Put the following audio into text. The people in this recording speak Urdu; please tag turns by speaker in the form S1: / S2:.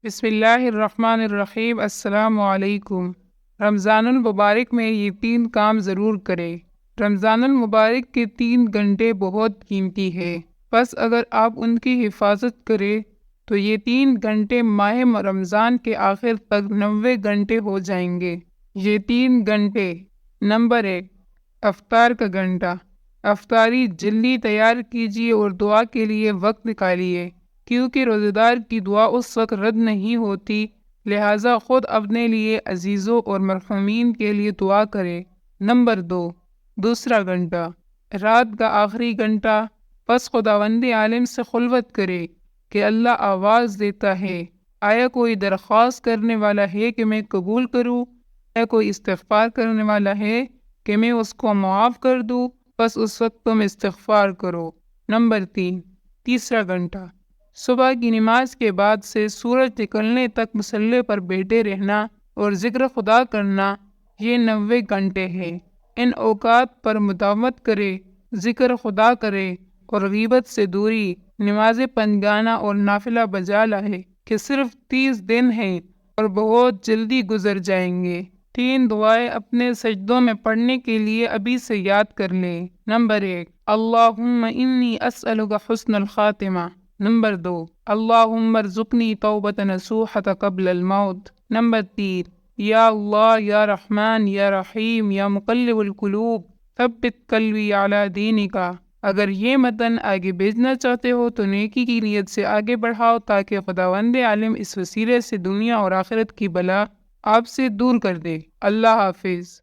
S1: بسم اللہ الرحمن الرحیم۔ السلام علیکم۔ رمضان المبارک میں یہ 3 کام ضرور کرے۔ رمضان المبارک کے 3 گھنٹے بہت قیمتی ہے، بس اگر آپ ان کی حفاظت کرے تو یہ 3 گھنٹے ماہ رمضان کے آخر تک 90 گھنٹے ہو جائیں گے۔ یہ 3 گھنٹے: نمبر 1، افطار کا گھنٹہ۔ افطاری جلدی تیار کیجیے اور دعا کے لیے وقت نکالیے، کیونکہ روزہ دار کی دعا اس وقت رد نہیں ہوتی، لہٰذا خود اپنے لیے، عزیزوں اور مرحومین کے لیے دعا کرے۔ نمبر 2، دوسرا گھنٹہ، رات کا آخری گھنٹہ۔ پس خداوند عالم سے خلوت کرے کہ اللہ آواز دیتا ہے، آیا کوئی درخواست کرنے والا ہے کہ میں قبول کروں؟ آیا کوئی استغفار کرنے والا ہے کہ میں اس کو معاف کر دوں؟ بس اس وقت تم استغفار کرو۔ نمبر 3، تیسرا گھنٹہ، صبح کی نماز کے بعد سے سورج نکلنے تک مصلی پر بیٹھے رہنا اور ذکر خدا کرنا۔ یہ 90 گھنٹے ہیں۔ ان اوقات پر مداومت کرے، ذکر خدا کرے اور غیبت سے دوری، نماز پنجگانہ اور نافلہ بجا لائے کہ صرف 30 دن ہیں اور بہت جلدی گزر جائیں گے۔ 3 دعائیں اپنے سجدوں میں پڑھنے کے لیے ابھی سے یاد کر لیں۔ نمبر 1، اللہم انی اسألک حسن الخاتمہ۔ نمبر 2، اللہم ارزقنی توبۃ نصوحۃ قبل الموت۔ نمبر 3، یا اللہ یا رحمان یا رحیم یا مقلب القلوب ثبت قلبی علی دینک۔ اگر یہ متن آگے بھیجنا چاہتے ہو تو نیکی کی نیت سے آگے بڑھاؤ، تاکہ خداوند عالم اس وسیلے سے دنیا اور آخرت کی بلا آپ سے دور کر دے۔ اللہ حافظ۔